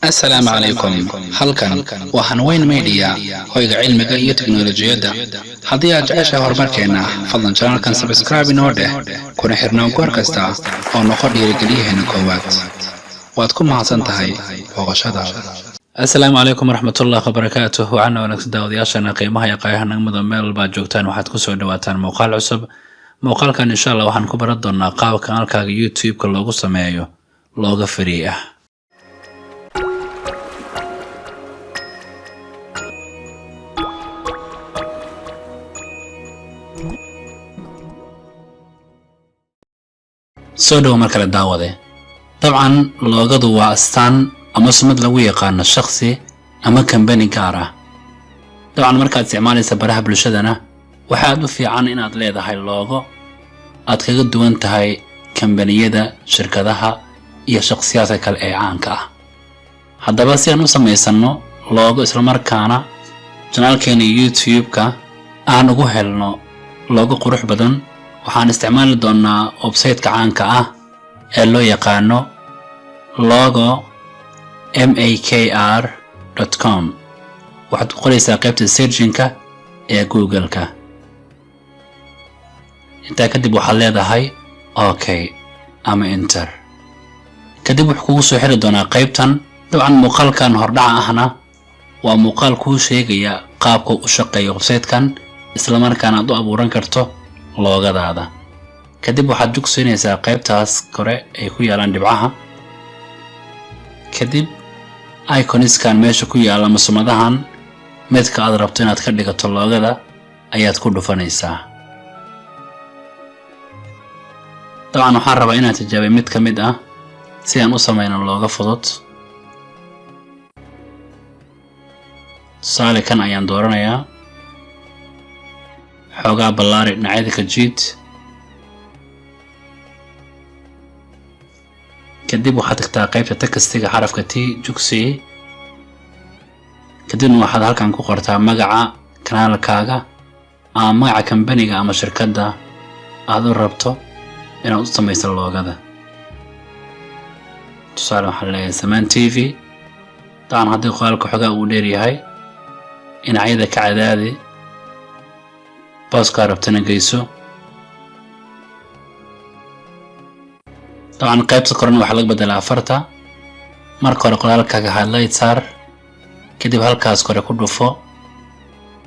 السلام عليكم. halkan waa Hanweyn Media hoyga cilmiga iyo teknolojiyadda. Haddii aad jeceshahay horumarkeena, fadlan channelkan subscribe inoo dheh, kuna xirnaa goor kasta oo noqo dhiirigeliyaheena koowaad. waad ku mahadsan tahay booqashadaada. Assalaamu calaykum waraxmatullaahi wabarakaatuh. waxaan wanaagsan daawadayaashana qiimaha iyo qaayaha nagmada meel baad joogtaan, waxaad ku soo dhawaataan muuqaal cusub. muuqaalkan insha Allah waxaan ku baran doonaa qaabka halkaaga YouTube-ka loogu sameeyo looga free ah. soo dhawo mar kale daawade. dabcan loogadu waa astaan ama sumad lagu yaqaano shakhsi ama company gaar ah. dabcan markaad isticmaalaysa baraha bulshadana waxaad u fiican inaad leedahay loogo aad kaga duwan tahay kambaniyada, shirkadaha iyo shakhsiyaadka kale ee caanka ah. haddaba si aan u samaysano loogo isla markaana channelkeena YouTube-ka aan ugu helno loogo qurux badan, waxaan isticmaali doonaa website-ka caanka ah ee loo yaqaano logo.makr.com. waxaad ku qoraysaa qaybta searching-ka ee Google-ka. intaa kadib waxaad leedahay okay ama enter. kadib wuxuu kugu soo xiri doonaa qaybtan. dabcan muuqaalkan hordhaca ahna waa muuqaal kuu sheegaya qaabka u shaqeeyo website-kan isla markaana aad u abuuran karto loogadaada. kadib waxaad jogsiinaysaa qaybtaas kore ay ku yaalaan dhibcaha. kadib iconskan meesha ku yaala masumadahan midka aad rabto inaad ka dhigato loogada ayaad ku dhufanaysaa. dabcan waxaan rabaa inaad tijaabiyo mid ka mid ah si aan u sameyno looga fudud. tusaale kan ayaan dooranayaa. xoogaa ballaari dhinacyada ka jiid. kadib waxaad tagtaa qaybta textiga xarafka T jugsi. kadibna waxaad halkan ku qortaa magaca kanaalkaaga ama magaca kambaniga ama shirkadda aad u rabto inaad u samayso loogada. tusaale waxaan leeyahay Samaan TV. dabcan haddii qoraalka xoogaa uu dheer yahay dhinacyada ka cadaadi, booska rabtana geyso. dabcan qaybta korena waxaa laga bedelaa farta. marka hore qoraalkaaga highlight saar, kadib halkaas kore ku dhufo,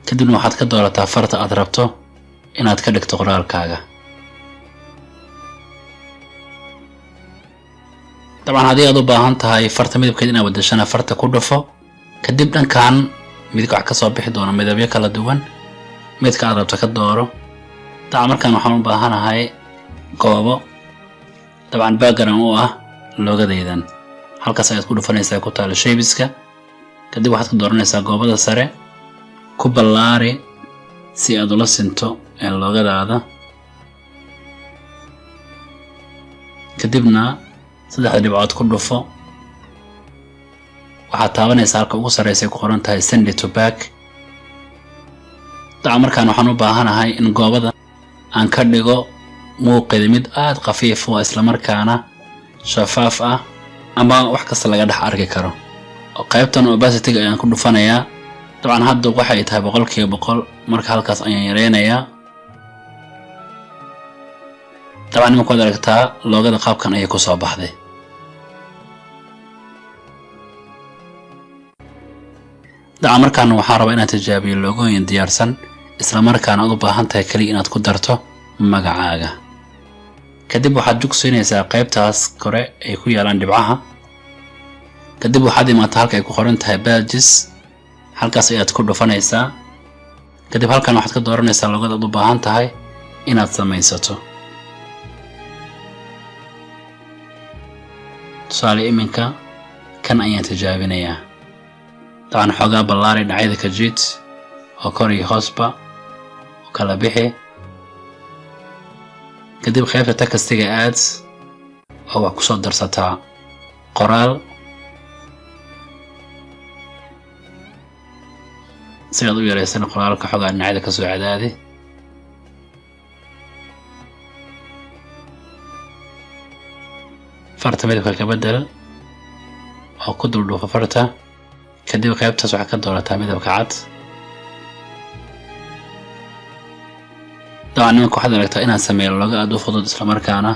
kadibna waxaad ka doorataa farta aad rabto inaad ka dhigto qoraalkaaga. dabcan haddii aad u baahan tahay farta midabkeeda inaad bedeshana farta ku dhufo. kadib dhankan midka wax ka soo bixi doona midabyo kala duwan, midka aad rabto ka dooro. dabcan markaan waxaan u baahanahay goobo dabcan background u ah loogadaydan. halkaas ayaad ku dhufanaysaa ku taalo shapes-ka. kadib waxaad ka dooranaysaa goobada sare, ku ballaari si aad ula sinto loogadaada. kadibna saddexda dhibcood ku dhufo. waxaad taabanaysaa halka ugu sarreysa ay ku qoran tahay send it to back. dabcan markaan waxaan u baahanahay in goobada aan ka dhigo muuqeeda mid aad khafiif u isla markaana shafaaf ah ama wax kasta laga dhex arki karo. qaybtan opacity-ga ayaan ku dhufanayaa. dabcan hadda waxay tahay 100%, marka halkaas ayaan yareynayaa. dabcan markaad aragtaa loogada qaabkan ayay ku soo baxday. dabcan markaan waxaan rabaa inaad tijaabiyo loogooyin diyaarsan isla markaana aad u baahan tahay kaliya inaad ku darto magacaaga. kadib waxaad jogsiinaysaa qaybtaas kore ay ku yaalaan dhibcaha. kadib waxaad imaataa halka ay ku qoran tahay badges. halkaas ayaad ku dhufanaysaa. kadib halkan waxaad ka dooranaysaa loogada aad u baahan tahay inaad samaysato. tusaale iminka kan ayaan tijaabinayaa. dabcan xoogaa ballaari dhinacyada ka jiid oo kor iyo hoosba oo kala bixi. kadib qaybta textiga aad oo wax ku soo darsataa qoraal si aad u yareysan qoraalka xoogaa dhinacyada ka soo cadaadi. farta midabka ka bedel. oo ku dul dhufo farta kadib qaybtaas waxaad ka doorataa midabka cad dabcan nimanka waxaad aragtaa inaan sameeyo logo aad u fudud isla markaana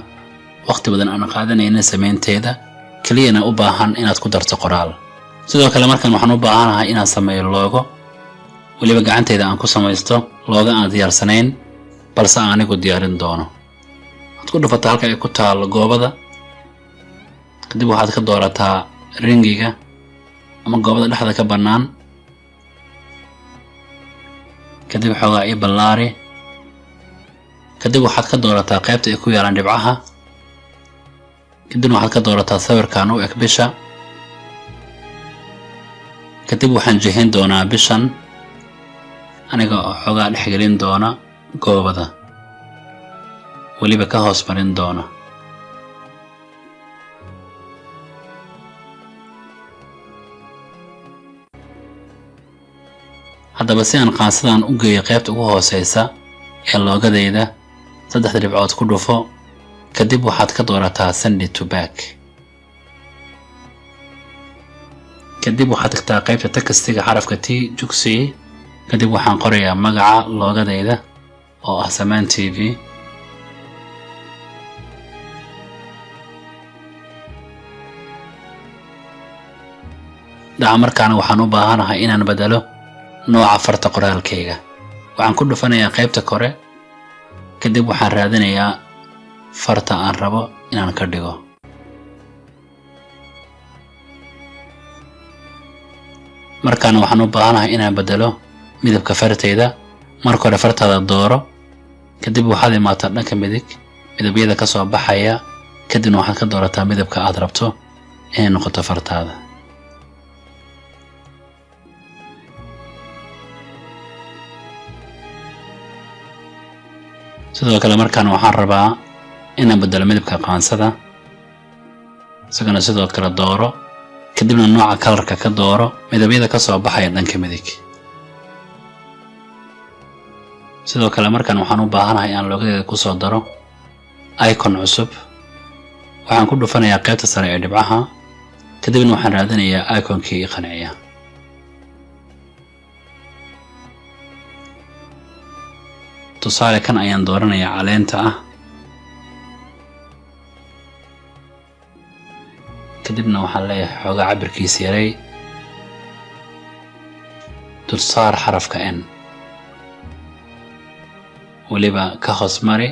waqti badan aan qaadanaynin sameynteeda keliyana u baahan inaad ku darto qoraal sidoo kale markaan waxaan u baahanahay inaan sameeyo logo waliba gacantayda aan ku samaysto logo aan diyaarsanayn balse anigu diyaarin doono waxaad ku dhufataa halka ay ku taalo goobada kadib waxaad ka doorataa ringiga ama goobada dhexda ka bannaan kadib xoogaa ii ballaari kadib waxaad ka doorataa qaybta ay ku yaalaan dhibcaha kadibna waxaad ka doorataa sawirkan u eg bisha kadib waxaan jihin doonaa bishan aniga oo xoogaa dhexgelin doona goobada waliba ka hoos marin doona haddaba si aan qaansadan u geeyo qaybta ugu hooseysa ee loogadayda 3 dhibcood ku dhufo kadib waxaad ka doorataa send to back kadib waxaad tagtaa qaybta textiga xarafka T jugsi kadib waxaan qorayaa magaca loogadayda oo ah Samaan TV markaana waxaan u baahanahay inaan bedelo nooca farta qoraalkayga waxaan ku dhufanayaa qaybta kore kadib waxaan raadinayaa farta aan rabo inaan ka dhigo markaana waxaan u baahanahay inaan bedelo midabka fartayda marka hore fartaada dooro kadib waxaad imaataa dhanka midig midabyada ka soo baxaya kadibna waxaad ka doorataa midabka aad rabto inay noqoto fartaada sidoo kale markaan waxaan rabaa inaan bedelo midabka qaansada isagana sidoo kale dooro kadibna nooca kalarka ka dooro midabyada ka soo baxaya dhanka midig sidoo kale markaan waxaan u baahanahay inaan loogadeeda ku soo daro icon cusub waxaan ku dhufanayaa qaybta sare ee dhibcaha kadibna waxaan raadinayaa iconkii i qanciya tusaale kan ayaan dooranayaa caleenta ah kadibna waxaan leeyahay xoogaa cabirkiisa yaray dulsaar xarafka N waliba ka hoos mari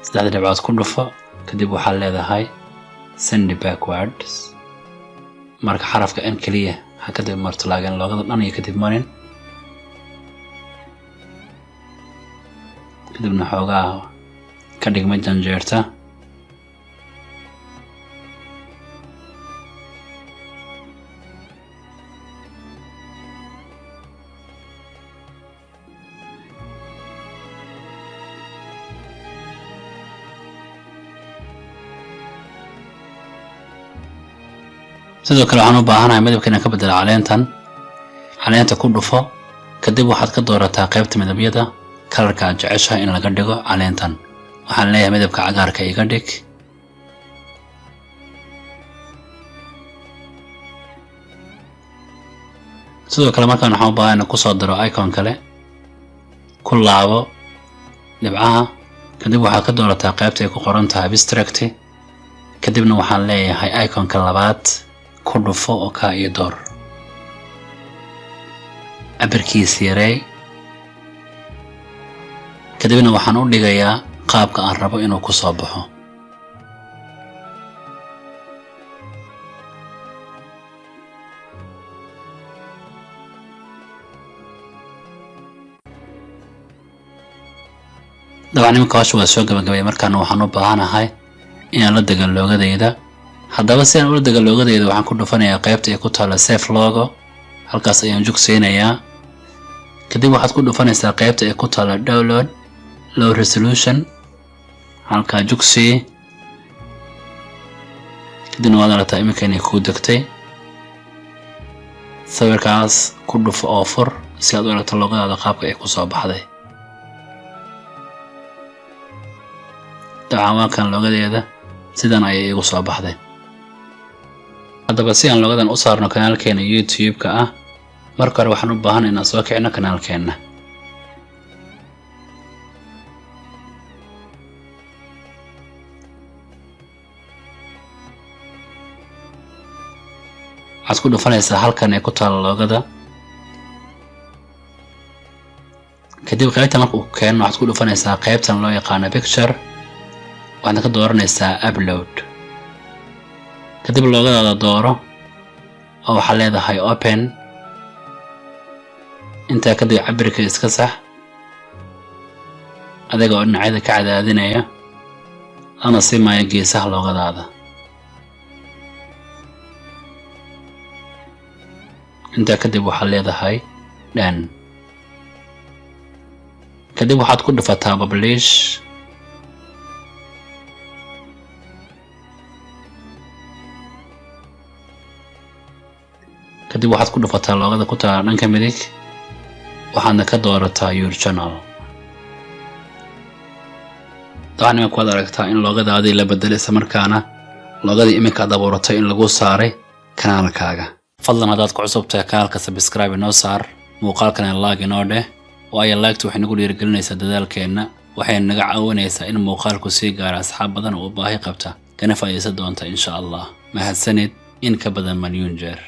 3 dhibcood ku dhufo kadib waxaad leedahay send backwards marka xarafka N kaliya ha ka dib marto laakiin loogada dhan iyo kadib marin kadibna xoogaa ka dhigma janjeerta sidoo kale waxaan u baahanahay midabka inaan ka bedelo caleenta ku dhufo kadib waxaad ka doorataa qaybta midabyada kalarka aad jeceshahay in laga dhigo caleentan waxaan leeyahay midabka cagaarka iga dhig sidoo kale markaan waxaan u baahanahay ku soo daro icon kale ku laabo dhibcaha kadib waxaad ka doorataa qaybta ay ku qoran tahay abstract kadibna waxaan leeyahay iconka labaad ku dhufo oo ka iyo door cabirkiisa yaray kadibna waxaan u dhigayaa qaabka aan rabo inuu ku soo baxo dabcan nimanka hawsha waa soo gabagabay markaana waxaan u baahanahay inaan la degan loogadayda haddaba si aan ula degan loogadayda waxaan ku dhufanayaa qaybta ay ku taalo save logo halkaas ayaan joogsiinayaa kadib waxaad ku dhufanaysaa qaybta ay ku taalo download low resolution halkaa jugsi kadibna waad aragtaa iminka inay kuu degtay sawirkaas ku dhufo oo fur si aad u aragto loogadaada qaabka ay ku soo baxday dabcan waa kan loogadeeda sidan ayay igu soo baxday. haddaba si aan loogadan u saarno kanaalkeena YouTube-ka ah, marka hore waxaan u baahan inaan soo kicino kanaalkeena. waxaad ku dhufanaysaa halkan ee ku taala loogada. kadib qaybta marka uu keeno waxaad ku dhufanaysaa qaybtan loo yaqaano picture, waxaadna ka dooranaysaa upload. kadib loogadaada dooro oo waxaa leedahay open. intaa kadib cabirka iska sax adiga oo dhinacyada ka cadaadinaya lana simaya geesaha loogadaada. intaa kadib waxaa leedahay done. kadib waxaad ku dhufataa publish. kadib waxaad ku dhufataa loogada ku taala dhanka midig, waxaadna ka doorataa your channel. dabcan iminka waad aragtaa in loogadaadii la bedelay isla markaana loogadii iminka aad abuuratay in lagu saaray kanaalkaaga. fadlan haddaad ku cusub tahay kanaalka subscribe inoo saar, muuqaalkana like inoo dheh, waayo like-tu waxay nagu dhiirigelinaysaa dadaalkeenna, waxayna naga caawinaysaa in muuqaalku sii gaaro asxaab badan oo u baahi qabta kana faa'iidaysan doonta insha Allah. mahadsanid in ka badan milyuun jeer.